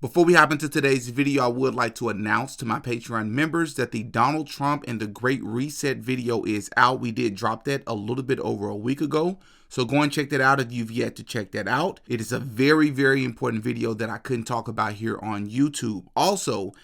Before we hop into today's video, I would like to announce to my Patreon members that the Donald Trump and the Great Reset video is out. We did drop that a little bit over a week ago, so go and check that out if you've yet to check that out. It is a very, very important video that I couldn't talk about here on YouTube. Also,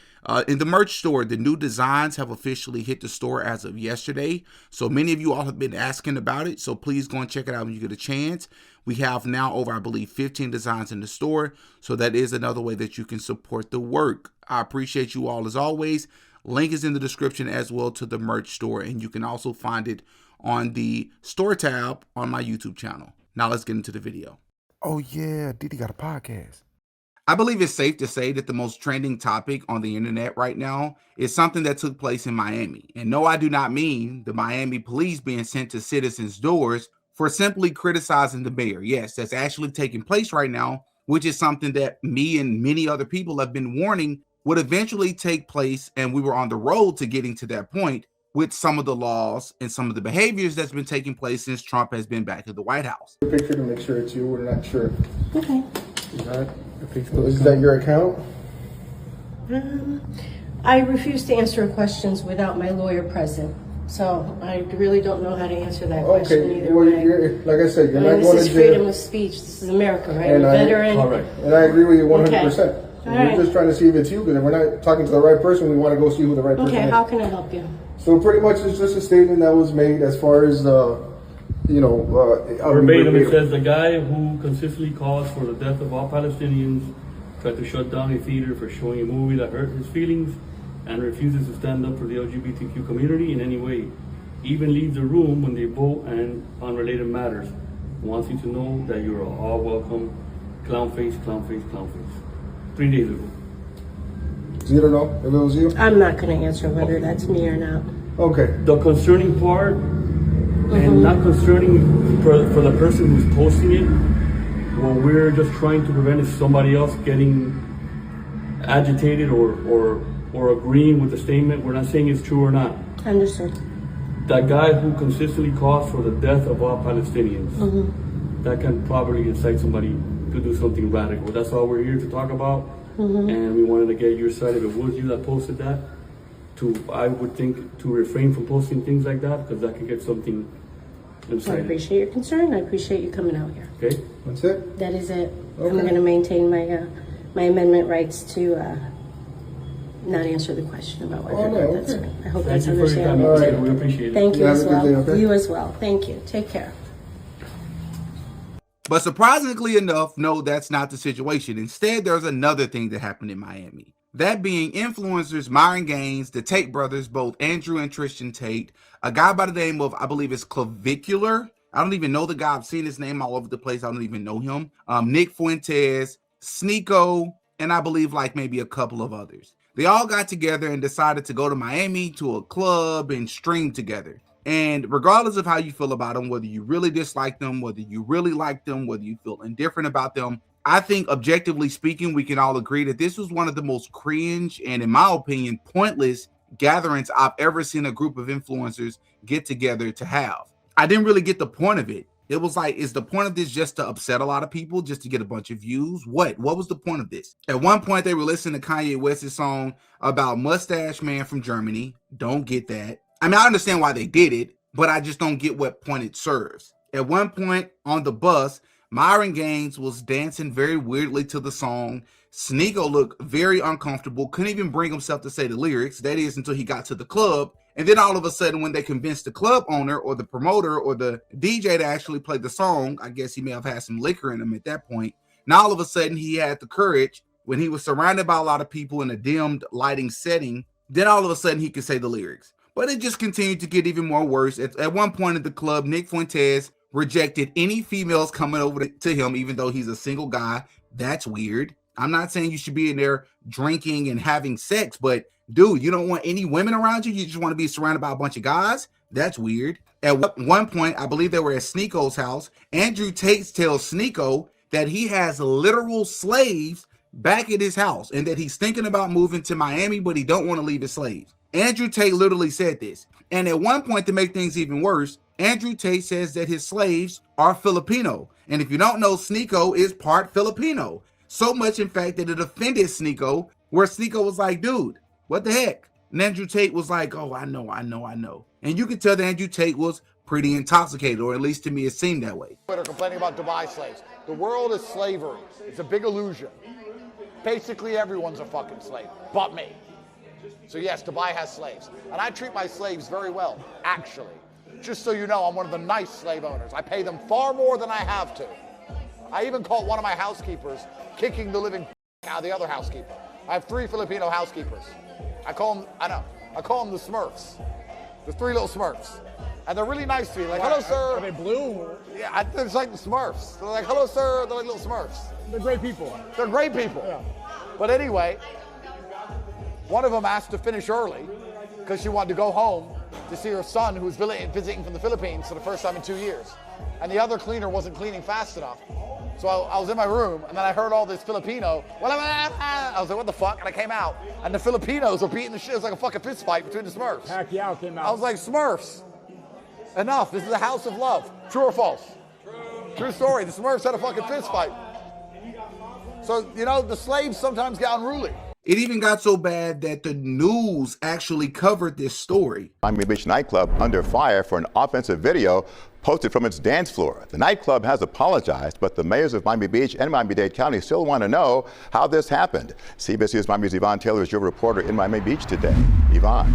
in the merch store, the new designs have officially hit the store as of yesterday. So many of you all have been asking about it, so please go and check it out when you get a chance. We have now over, I believe, 15 designs in the store. So that is another way that you can support the work. I appreciate you all as always. Link is in the description as well to the merch store. And you can also find it on the store tab on my YouTube channel. Now let's get into the video. Oh yeah, Diddy got a podcast. I believe it's safe to say that the most trending topic on the internet right now is something that took place in Miami. And no, I do not mean the Miami police being sent to citizens' doors for simply criticizing the mayor. Yes, that's actually taking place right now, which is something that me and many other people have been warning would eventually take place. And we were on the road to getting to that point with some of the laws and some of the behaviors that's been taking place since Trump has been back at the White House. Picture to make sure it's you. We're not sure. Okay. Is that your account? I refuse to answer questions without my lawyer present. So I really don't know how to answer that question either well, way. you're, like I said, you're not going to This is freedom of speech. This is America, right? And Veteran. And I agree with you 100%. Okay. We're just trying to see if it's you, because we're not talking to the right person. We want to go see who the right person Okay, is. how can I help you? So pretty much it's just a statement that was made as far as, verbatim, it says the guy who consistently calls for the death of all Palestinians tried to shut down a theater for showing a movie that hurt his feelings and refuses to stand up for the LGBTQ community in any way. Even leaves the room when they vote and on related matters. Wants you to know that you're all welcome. Clown face, clown face, clown face. 3 days ago. So you don't know if it was you? I'm not going to answer whether that's me or not. Okay. The concerning part, and not concerning for the person who's posting it, what we're just trying to prevent is somebody else getting agitated or agreeing with the statement. We're not saying it's true or not. Understood. That guy who consistently calls for the death of all Palestinians, that can probably incite somebody to do something radical. That's all we're here to talk about. And we wanted to get your side. If it was you that posted that, I would think to refrain from posting things like that, because that can get something incited. I appreciate your concern. I appreciate you coming out here. Okay? That's it? That is it. Okay. I'm going to maintain my my amendment rights to not answer the question about whether or not that's me. I hope that's Thank you for your time. understandable. We appreciate it. Thank you Have as a good well. day, okay? You as well. Thank you. Take care. But surprisingly enough, no, that's not the situation. Instead, there's another thing that happened in Miami. That being influencers Myron Gaines, the Tate brothers, both Andrew and Tristan Tate, a guy by the name of, I believe it's Clavicular. I don't even know the guy. I've seen his name all over the place. I don't even know him. Nick Fuentes, Sneeko, and I believe like maybe a couple of others. They all got together and decided to go to Miami to a club and stream together. And regardless of how you feel about them, whether you really dislike them, whether you really like them, whether you feel indifferent about them, I think objectively speaking, we can all agree that this was one of the most cringe and, in my opinion, pointless gatherings I've ever seen a group of influencers get together to have. I didn't really get the point of it. It was like, is the point of this just to upset a lot of people, just to get a bunch of views? What was the point of this? At one point, they were listening to Kanye West's song about Mustache Man from Germany. Don't get that. I mean, I understand why they did it, but I just don't get what point it serves. At one point on the bus, Myron Gaines was dancing very weirdly to the song. Sneeko looked very uncomfortable, couldn't even bring himself to say the lyrics. That is until he got to the club. And then all of a sudden, when they convinced the club owner or the promoter or the DJ to actually play the song, I guess he may have had some liquor in him at that point. Now, all of a sudden, he had the courage when he was surrounded by a lot of people in a dimmed lighting setting. Then all of a sudden, he could say the lyrics. But it just continued to get even more worse. At one point at the club, Nick Fuentes rejected any females coming over to him, even though he's a single guy. That's weird. I'm not saying you should be in there drinking and having sex, but dude, you don't want any women around you. You just want to be surrounded by a bunch of guys. That's weird. At one point, I believe they were at Sneeko's house. Andrew Tate tells Sneeko that he has literal slaves back at his house and that he's thinking about moving to Miami, but he don't want to leave his slaves. Andrew Tate literally said this. And at one point, to make things even worse, Andrew Tate says that his slaves are Filipino. And if you don't know, Sneeko is part Filipino. So much, in fact, that it offended Sneeko, where Sneeko was like, dude, what the heck? And Andrew Tate was like, oh, I know. And you could tell that Andrew Tate was pretty intoxicated, or at least to me it seemed that way. Twitter complaining about Dubai slaves. The world is slavery. It's a big illusion. Basically, everyone's a fucking slave, but me. So yes, Dubai has slaves. And I treat my slaves very well, actually. Just so you know, I'm one of the nice slave owners. I pay them far more than I have to. I even caught one of my housekeepers kicking the living out of the other housekeeper. I have 3 Filipino housekeepers. I call them the Smurfs. The 3 little Smurfs. And they're really nice to me. Like, hello, sir. Are they blue? Yeah, it's like the Smurfs. They're like, hello, sir. They're like little Smurfs. They're great people. They're great people. Yeah. But anyway, one of them asked to finish early because she wanted to go home to see her son who was visiting from the Philippines for the first time in 2 years. And the other cleaner wasn't cleaning fast enough. So I was in my room, and then I heard all this Filipino. I was like, what the fuck? And I came out, and the Filipinos were beating the shit. It was like a fucking fist fight between the Smurfs. Pacquiao came out. I was like, Smurfs, enough. This is a house of love. True or false? True story. The Smurfs had a fucking fist fight. So, you know, the slaves sometimes get unruly. It even got so bad that the news actually covered this story. Miami Beach nightclub under fire for an offensive video posted from its dance floor. The nightclub has apologized, but the mayors of Miami Beach and Miami-Dade County still want to know how this happened. CBS News Miami's Yvonne Taylor is your reporter in Miami Beach today. Yvonne.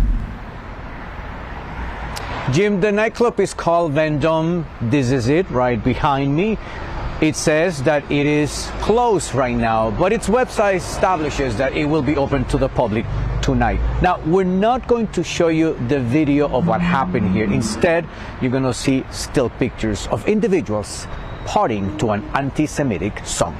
Jim, the nightclub is called Vendome. This is it right behind me. It says that it is closed right now, but its website establishes that it will be open to the public tonight. Now, we're not going to show you the video of what happened here. Instead, you're going to see still pictures of individuals partying to an anti-Semitic song.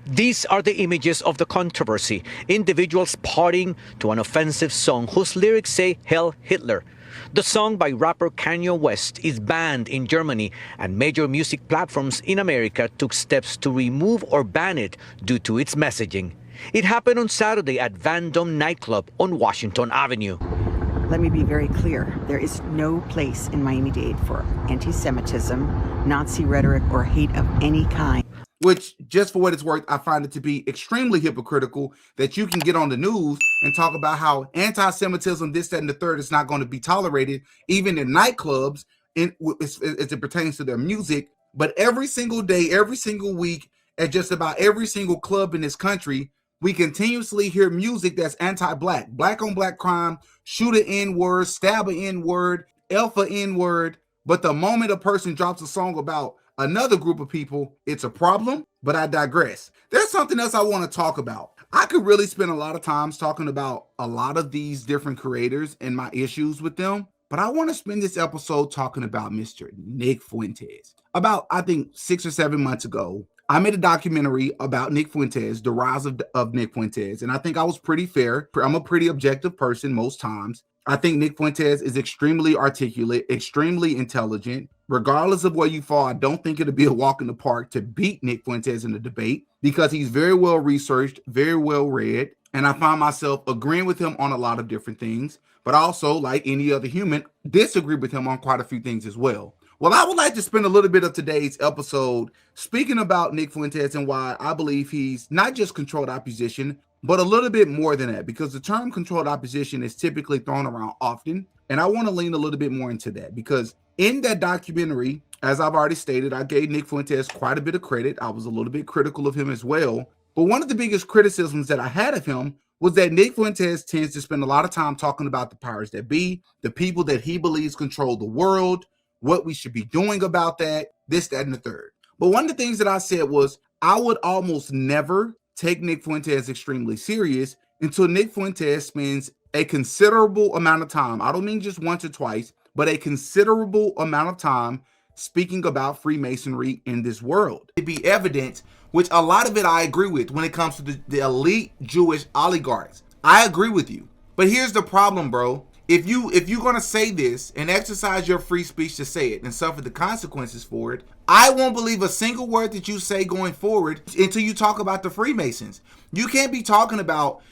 These are the images of the controversy. Individuals partying to an offensive song whose lyrics say "Hail Hitler." The song by rapper Kanye West is banned in Germany, and major music platforms in America took steps to remove or ban it due to its messaging. It happened on Saturday at Vendome nightclub on Washington Avenue. Let me be very clear. There is no place in Miami-Dade for anti-Semitism, Nazi rhetoric, or hate of any kind. Which, just for what it's worth, I find it to be extremely hypocritical that you can get on the news and talk about how anti-Semitism, this, that, and the third is not going to be tolerated, even in nightclubs, as it pertains to their music. But every single day, every single week, at just about every single club in this country, we continuously hear music that's anti-black, black on black crime, shoot an N-word, stab an N-word, alpha N-word. But the moment a person drops a song about another group of people, it's a problem, but I digress. There's something else I want to talk about. I could really spend a lot of times talking about a lot of these different creators and my issues with them, but I want to spend this episode talking about Mr. Nick Fuentes. About, I think, 6 or 7 months ago, I made a documentary about Nick Fuentes, the rise of Nick Fuentes, and I think I was pretty fair. I'm a pretty objective person most times. I think Nick Fuentes is extremely articulate, extremely intelligent. Regardless of where you fall, I don't think it'll be a walk in the park to beat Nick Fuentes in a debate because he's very well researched, very well read, and I find myself agreeing with him on a lot of different things, but also, like any other human, disagree with him on quite a few things as well. Well, I would like to spend a little bit of today's episode speaking about Nick Fuentes and why I believe he's not just controlled opposition, but a little bit more than that, because the term controlled opposition is typically thrown around often. And I want to lean a little bit more into that because in that documentary, as I've already stated, I gave Nick Fuentes quite a bit of credit. I was a little bit critical of him as well. But one of the biggest criticisms that I had of him was that Nick Fuentes tends to spend a lot of time talking about the powers that be, the people that he believes control the world, what we should be doing about that, this, that, and the third. But one of the things that I said was I would almost never take Nick Fuentes extremely serious until Nick Fuentes spends a considerable amount of time, I don't mean just once or twice, but a considerable amount of time speaking about Freemasonry in this world. It'd be evident, which a lot of it I agree with when it comes to the elite Jewish oligarchs. I agree with you. But here's the problem, bro. If you're going to say this and exercise your free speech to say it and suffer the consequences for it, I won't believe a single word that you say going forward until you talk about the Freemasons. You can't be talking about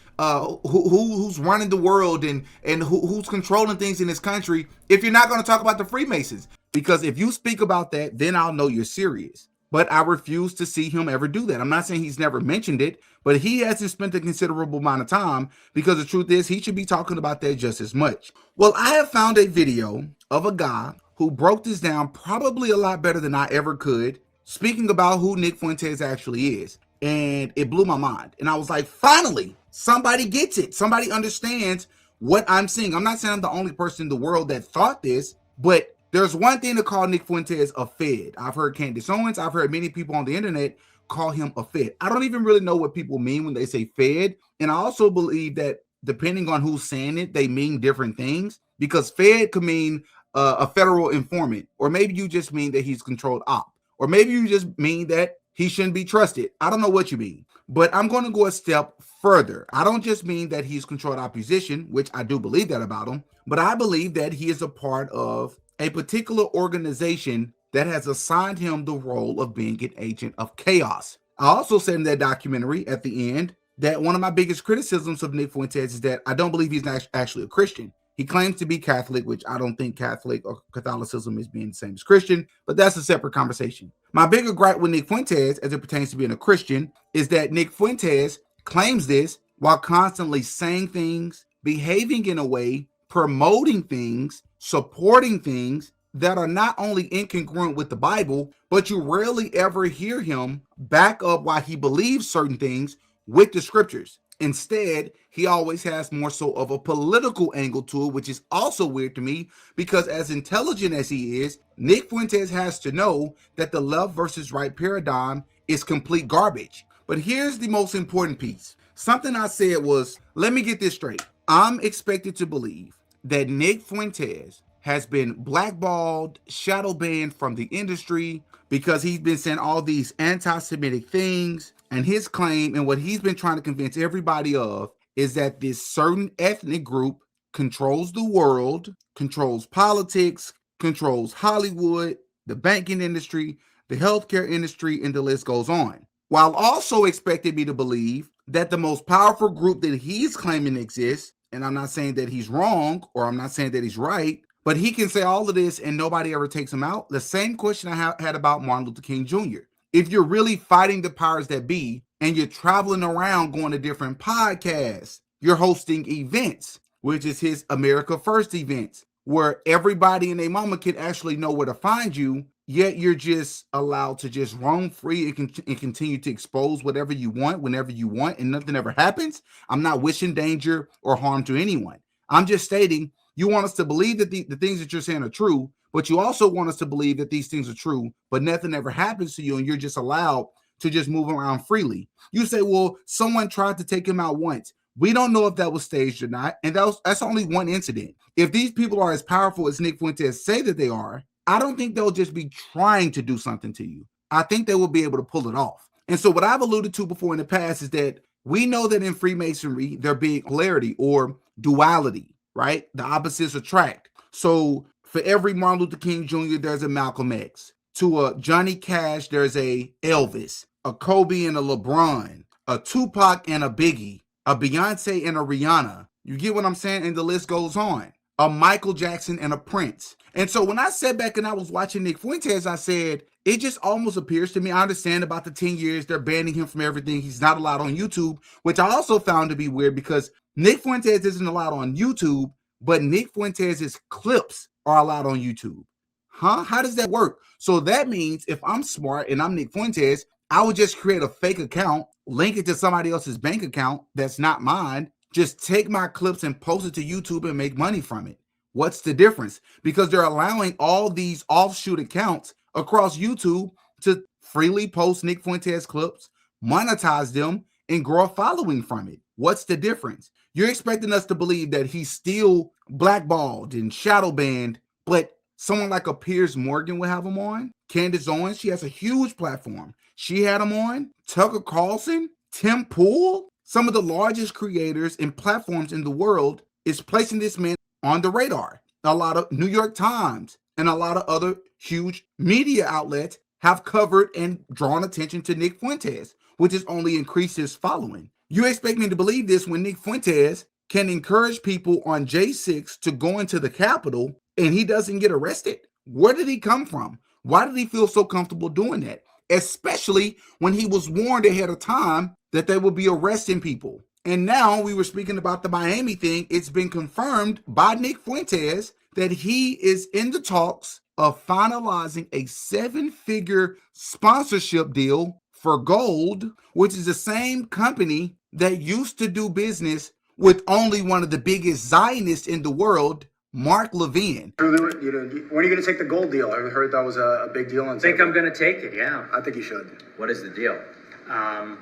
who's running the world and who's controlling things in this country if you're not going to talk about the Freemasons. Because if you speak about that, then I'll know you're serious. but I refuse to see him ever do that. I'm not saying he's never mentioned it, but he hasn't spent a considerable amount of time, because the truth is he should be talking about that just as much. Well, I have found a video of a guy who broke this down probably a lot better than I ever could, speaking about who Nick Fuentes actually is. And it blew my mind. And I was like, finally, somebody gets it. Somebody understands what I'm seeing. I'm not saying I'm the only person in the world that thought this, but there's one thing to call Nick Fuentes a Fed. I've heard Candace Owens, I've heard many people on the internet call him a Fed. I don't even really know what people mean when they say Fed. And I also believe that depending on who's saying it, they mean different things, because Fed could mean a federal informant, or maybe you just mean that he's controlled op, or maybe you just mean that he shouldn't be trusted. I don't know what you mean, but I'm going to go a step further. I don't just mean that he's controlled opposition, which I do believe that about him, but I believe that he is a part of a particular organization that has assigned him the role of being an agent of chaos. I also said in that documentary at the end that one of my biggest criticisms of Nick Fuentes is that I don't believe he's actually a Christian. He claims to be Catholic, which I don't think Catholic or Catholicism is being the same as Christian, but that's a separate conversation. My bigger gripe with Nick Fuentes, as it pertains to being a Christian, is that Nick Fuentes claims this while constantly saying things, behaving in a way, promoting things, supporting things that are not only incongruent with the Bible, but you rarely ever hear him back up why he believes certain things with the scriptures. Instead, he always has more so of a political angle to it, which is also weird to me, because as intelligent as he is, Nick Fuentes has to know that the left versus right paradigm is complete garbage. But here's the most important piece. Something I said was, let me get this straight. I'm expected to believe that Nick Fuentes has been blackballed, shadow banned from the industry because he's been saying all these anti-Semitic things. And his claim, and what he's been trying to convince everybody of, is that this certain ethnic group controls the world, controls politics, controls Hollywood, the banking industry, the healthcare industry, and the list goes on. While also expecting me to believe that the most powerful group that he's claiming exists, and I'm not saying that he's wrong, or I'm not saying that he's right, but he can say all of this and nobody ever takes him out. The same question I had about Martin Luther King Jr. If you're really fighting the powers that be and you're traveling around going to different podcasts, you're hosting events, which is his America First events, where everybody and their mama can actually know where to find you, yet you're just allowed to just roam free and continue to expose whatever you want, whenever you want, and nothing ever happens. I'm not wishing danger or harm to anyone. I'm just stating you want us to believe that the things that you're saying are true, but you also want us to believe that these things are true, but nothing ever happens to you and you're just allowed to just move around freely. You say, well, someone tried to take him out once. We don't know if that was staged or not, and that's only one incident. If these people are as powerful as Nick Fuentes say that they are, I don't think they'll just be trying to do something to you. I think they will be able to pull it off. And so what I've alluded to before in the past is that we know that in Freemasonry, there being polarity or duality, right? The opposites attract. So for every Martin Luther King Jr., there's a Malcolm X. To a Johnny Cash, there's a Elvis, a Kobe and a LeBron, a Tupac and a Biggie, a Beyonce and a Rihanna. You get what I'm saying? And the list goes on. A Michael Jackson and a Prince. And so when I sat back and I was watching Nick Fuentes, I said, it just almost appears to me, I understand about the 10 years, they're banning him from everything. He's not allowed on YouTube, which I also found to be weird because Nick Fuentes isn't allowed on YouTube, but Nick Fuentes' clips are allowed on YouTube. Huh? How does that work? So that means if I'm smart and I'm Nick Fuentes, I would just create a fake account, link it to somebody else's bank account that's not mine, just take my clips and post it to YouTube and make money from it. What's the difference? Because they're allowing all these offshoot accounts across YouTube to freely post Nick Fuentes clips, monetize them, and grow a following from it. What's the difference? You're expecting us to believe that he's still blackballed and shadow banned, but someone like a Piers Morgan will have him on. Candace Owens, she has a huge platform. She had him on. Tucker Carlson, Tim Pool, some of the largest creators and platforms in the world is placing this man on the radar. A lot of New York Times and a lot of other huge media outlets have covered and drawn attention to Nick Fuentes, which has only increased his following. You expect me to believe this when Nick Fuentes can encourage people on J6 to go into the Capitol and he doesn't get arrested? Where did he come from? Why did he feel so comfortable doing that? especially when he was warned ahead of time that they would be arresting people. And now we were speaking about the Miami thing. It's been confirmed by Nick Fuentes that he is in the talks of finalizing a 7-figure sponsorship deal for Gold, which is the same company that used to do business with only one of the biggest Zionists in the world, Mark Levin. When are you going to take the Gold deal? I heard that was a big deal. I think I'm going to take it, yeah. I think you should. What is the deal?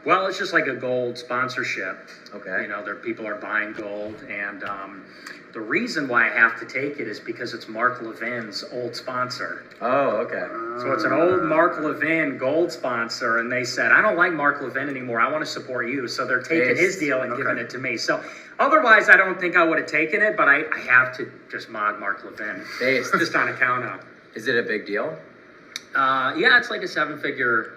Well, it's just like a gold sponsorship. Okay. You know, people are buying gold, and the reason why I have to take it is because it's Mark Levin's old sponsor. Oh, okay. So it's an old Mark Levin gold sponsor, and they said, I don't like Mark Levin anymore. I want to support you. So they're taking his deal and giving it to me. So otherwise, I don't think I would have taken it, but I have to just mod Mark Levin. Just on account of. Is it a big deal? Yeah, it's like a 7-figure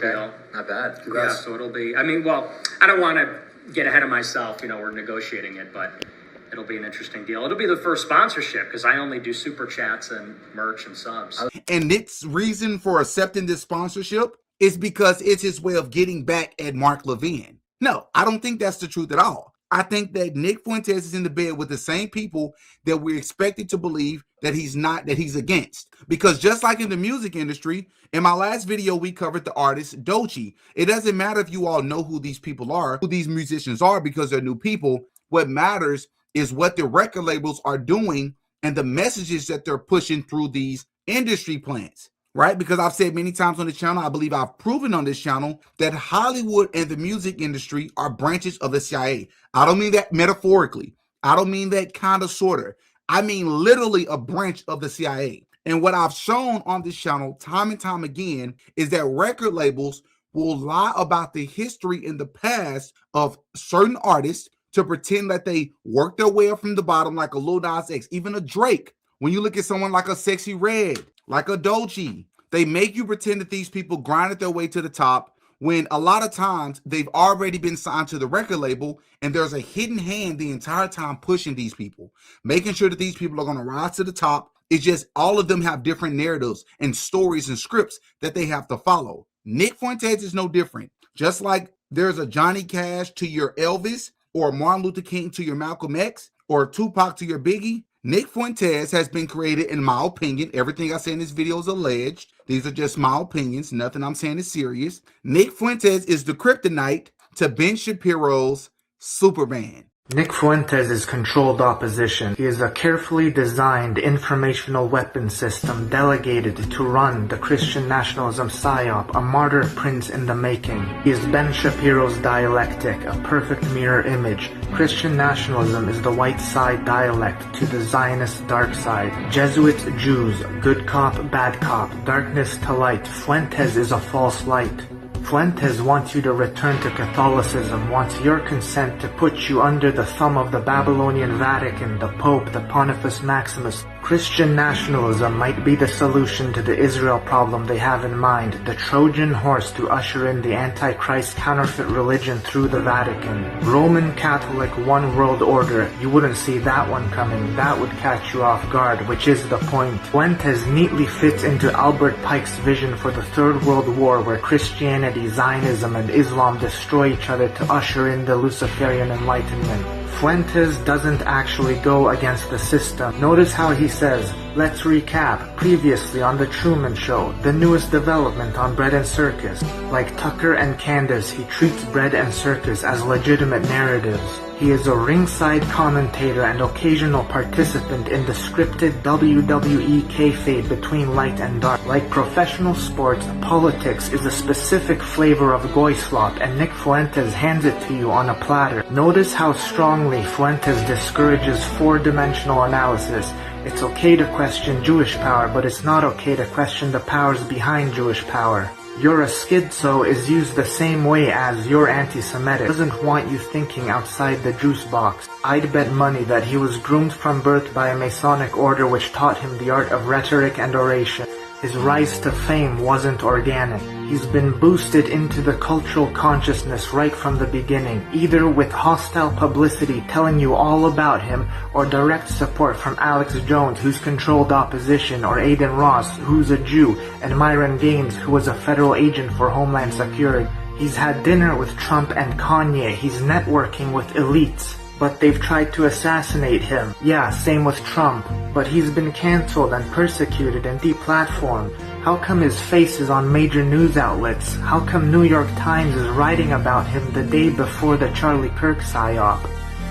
deal. Not bad. Yeah, so it'll be, I mean, well, I don't want to get ahead of myself, you know, we're negotiating it, but it'll be an interesting deal. It'll be the first sponsorship because I only do super chats and merch and subs. And Nick's reason for accepting this sponsorship is because it's his way of getting back at Mark Levin. No, I don't think that's the truth at all. I think that Nick Fuentes is in the bed with the same people that we're expected to believe that he's against. Because just like in the music industry, in my last video, we covered the artist Doechii. It doesn't matter if you all know who these people are, who these musicians are, because they're new people. What matters is what the record labels are doing and the messages that they're pushing through these industry plants. Right? Because I've said many times on the channel, I believe I've proven on this channel that Hollywood and the music industry are branches of the CIA. I don't mean that metaphorically. I don't mean that kind of sort of. I mean literally a branch of the CIA. And what I've shown on this channel time and time again is that record labels will lie about the history in the past of certain artists to pretend that they worked their way up from the bottom, like a Lil Nas X, even a Drake. When you look at someone like a Sexy Red, like a Doechii, they make you pretend that these people grinded their way to the top when a lot of times they've already been signed to the record label and there's a hidden hand the entire time pushing these people, making sure that these people are going to rise to the top. It's just all of them have different narratives and stories and scripts that they have to follow. Nick Fuentes is no different. Just like there's a Johnny Cash to your Elvis, or Martin Luther King to your Malcolm X, or Tupac to your Biggie, Nick Fuentes has been created, in my opinion. Everything I say in this video is alleged. These are just my opinions. Nothing I'm saying is serious. Nick Fuentes is the kryptonite to Ben Shapiro's Superman. Nick Fuentes is controlled opposition. He is a carefully designed informational weapon system delegated to run the Christian nationalism psyop, a martyr prince in the making. He is Ben Shapiro's dialectic, a perfect mirror image. Christian nationalism is the white side dialect to the Zionist dark side. Jesuits, Jews, good cop, bad cop, darkness to light. Fuentes is a false light. Fuentes wants you to return to Catholicism, wants your consent to put you under the thumb of the Babylonian Vatican, the Pope, the Pontifex Maximus. Christian nationalism might be the solution to the Israel problem they have in mind, the Trojan horse to usher in the Antichrist counterfeit religion through the Vatican. Roman Catholic one world order, you wouldn't see that one coming, that would catch you off guard, which is the point. Fuentes neatly fits into Albert Pike's vision for the Third World War, where Christianity, Zionism, and Islam destroy each other to usher in the Luciferian Enlightenment. Fuentes doesn't actually go against the system. Notice how he says, let's recap, previously on The Truman Show, the newest development on Bread and Circus. Like Tucker and Candace, he treats Bread and Circus as legitimate narratives. He is a ringside commentator and occasional participant in the scripted WWE kayfabe between light and dark. Like professional sports, politics is a specific flavor of goy slop, and Nick Fuentes hands it to you on a platter. Notice how strongly Fuentes discourages four-dimensional analysis. It's okay to question Jewish power, but it's not okay to question the powers behind Jewish power. Your schizo is used the same way as your anti-Semitic. Doesn't want you thinking outside the juice box. I'd bet money that he was groomed from birth by a Masonic order which taught him the art of rhetoric and oration. His rise to fame wasn't organic. He's been boosted into the cultural consciousness right from the beginning, either with hostile publicity telling you all about him, or direct support from Alex Jones, who's controlled opposition, or Aiden Ross, who's a Jew, and Myron Gaines, who was a federal agent for Homeland Security. He's had dinner with Trump and Kanye. He's networking with elites. But they've tried to assassinate him. Yeah, same with Trump. But he's been cancelled and persecuted and deplatformed. How come his face is on major news outlets? How come New York Times is writing about him the day before the Charlie Kirk psyop?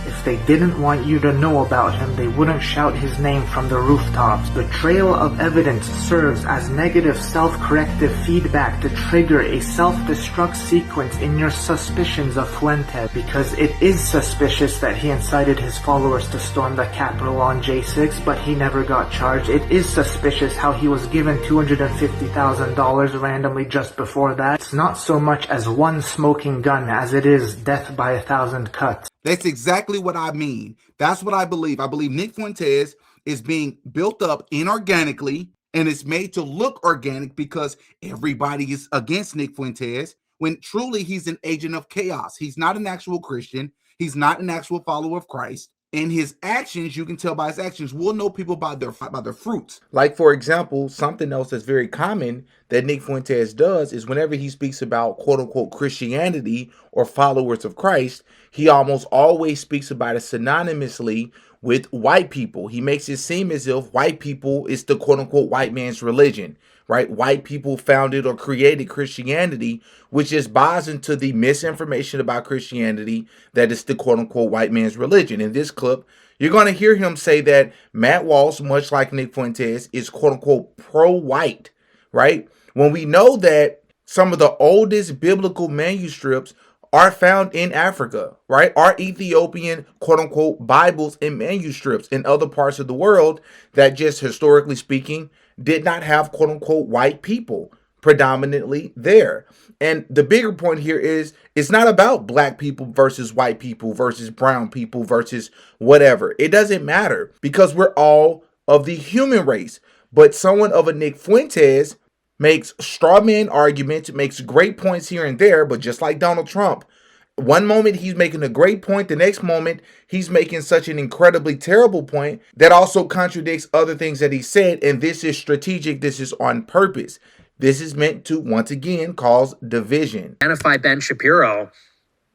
If they didn't want you to know about him, they wouldn't shout his name from the rooftops. The trail of evidence serves as negative self-corrective feedback to trigger a self-destruct sequence in your suspicions of Fuentes, because it is suspicious that he incited his followers to storm the Capitol on J6, but he never got charged. It is suspicious how he was given $250,000 randomly just before that. It's not so much as one smoking gun as it is death by 1,000 cuts. That's exactly what I mean. That's what I believe. I believe Nick Fuentes is being built up inorganically, and it's made to look organic because everybody is against Nick Fuentes, when truly he's an agent of chaos. He's not an actual Christian. He's not an actual follower of Christ. And his actions, you can tell by his actions, we'll know people by their fruits. Like, for example, something else that's very common that Nick Fuentes does is whenever he speaks about quote-unquote Christianity or followers of Christ, he almost always speaks about it synonymously with white people. He makes it seem as if white people is the quote-unquote white man's religion, right? White people founded or created Christianity, which just buys into the misinformation about Christianity that is the quote-unquote white man's religion. In this clip, you're going to hear him say that Matt Walsh, much like Nick Fuentes, is quote-unquote pro-white, right? When we know that some of the oldest biblical manuscripts are found in Africa, right? Are Ethiopian, quote-unquote, Bibles and manuscripts in other parts of the world that just historically speaking did not have, quote-unquote, white people predominantly there. And the bigger point here is it's not about black people versus white people versus brown people versus whatever. It doesn't matter because we're all of the human race. But someone of a Nick Fuentes makes straw man arguments, makes great points here and there, but just like Donald Trump, one moment he's making a great point, the next moment he's making such an incredibly terrible point that also contradicts other things that he said, and this is strategic, this is on purpose. This is meant to, once again, cause division. Identify Ben Shapiro,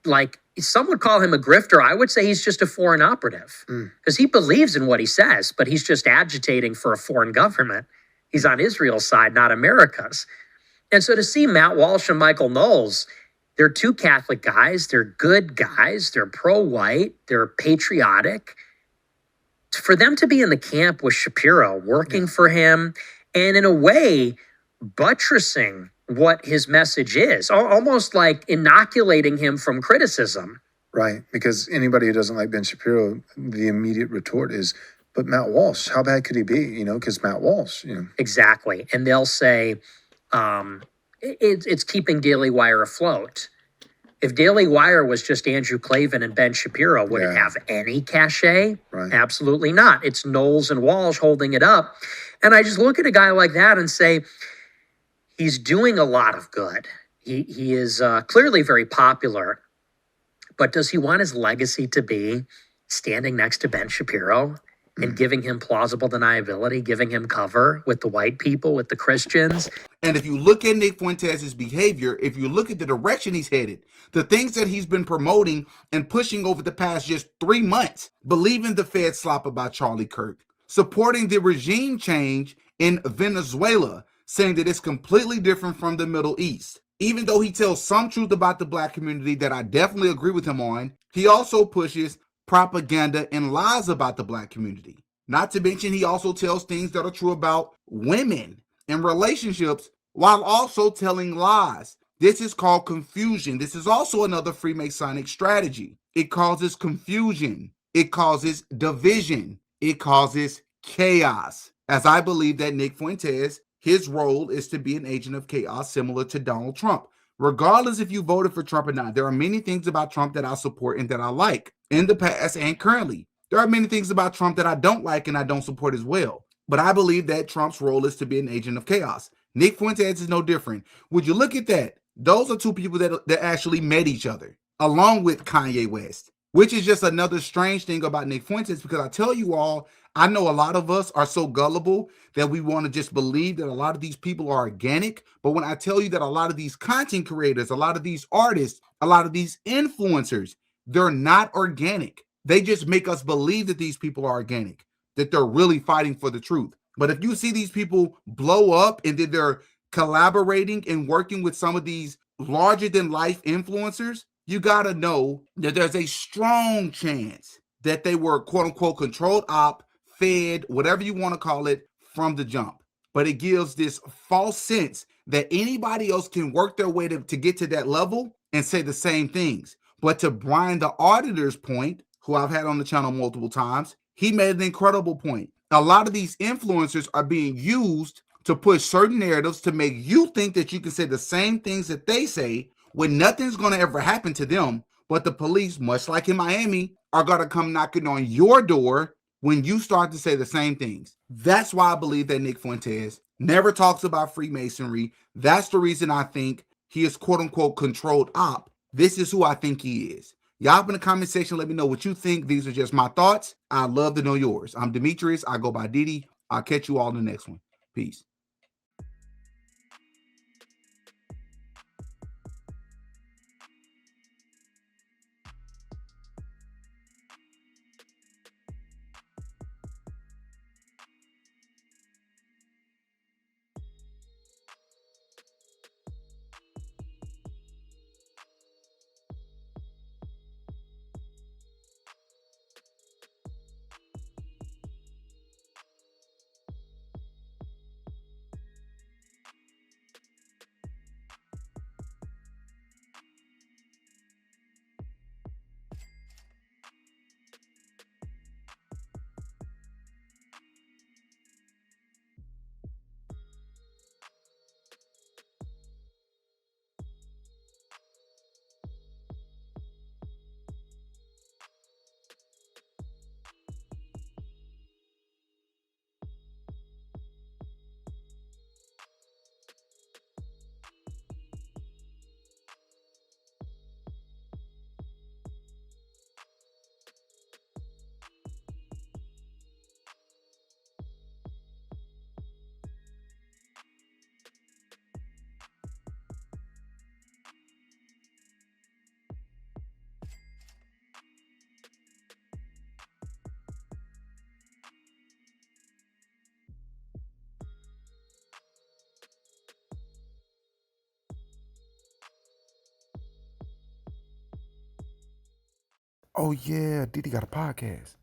like some would call him a grifter. I would say he's just a foreign operative because he believes in what he says, but he's just agitating for a foreign government. He's on Israel's side, not America's. And so to see Matt Walsh and Michael Knowles, they're two Catholic guys. They're good guys. They're pro-white. They're patriotic. For them to be in the camp with Shapiro, working for him, and in a way, buttressing what his message is, almost like inoculating him from criticism. Right, because anybody who doesn't like Ben Shapiro, the immediate retort is, but Matt Walsh, how bad could he be? You know, because Matt Walsh, you know. Exactly. And they'll say, it's keeping Daily Wire afloat. If Daily Wire was just Andrew Klavan and Ben Shapiro, would it have any cachet? Right. Absolutely not. It's Knowles and Walsh holding it up. And I just look at a guy like that and say, he's doing a lot of good. He is clearly very popular. But does he want his legacy to be standing next to Ben Shapiro and giving him plausible deniability, giving him cover with the white people, with the Christians? And if you look at Nick Fuentes' behavior, if you look at the direction he's headed, the things that he's been promoting and pushing over the past just 3 months, believing the Fed slop about Charlie Kirk, supporting the regime change in Venezuela, saying that it's completely different from the Middle East. Even though he tells some truth about the black community that I definitely agree with him on, he also pushes propaganda and lies about the black community. Not to mention, he also tells things that are true about women and relationships while also telling lies. This is called confusion. This is also another Freemasonic strategy. It causes confusion. It causes division. It causes chaos. As I believe that Nick Fuentes, his role is to be an agent of chaos similar to Donald Trump. Regardless if you voted for Trump or not, there are many things about Trump that I support and that I like in the past and currently. There are many things about Trump that I don't like and I don't support as well. But I believe that Trump's role is to be an agent of chaos. Nick Fuentes is no different. Would you look at that? Those are two people that actually met each other, along with Kanye West, which is just another strange thing about Nick Fuentes, because I tell you all, I know a lot of us are so gullible that we want to just believe that a lot of these people are organic. But when I tell you that a lot of these content creators, a lot of these artists, a lot of these influencers, they're not organic. They just make us believe that these people are organic, that they're really fighting for the truth. But if you see these people blow up and then they're collaborating and working with some of these larger than life influencers, you got to know that there's a strong chance that they were quote unquote controlled op, fed, whatever you want to call it, from the jump. But it gives this false sense that anybody else can work their way to get to that level and say the same things. But to Brian the Auditor's point, who I've had on the channel multiple times, he made an incredible point. A lot of these influencers are being used to push certain narratives to make you think that you can say the same things that they say when nothing's going to ever happen to them. But the police, much like in Miami, are going to come knocking on your door when you start to say the same things. That's why I believe that Nick Fuentes never talks about Freemasonry. That's the reason I think he is quote unquote controlled op. This is who I think he is. Y'all up in the comment section, let me know what you think. These are just my thoughts. I'd love to know yours. I'm Demetrius. I go by Didi. I'll catch you all in the next one. Peace. Oh yeah, Didi got a podcast.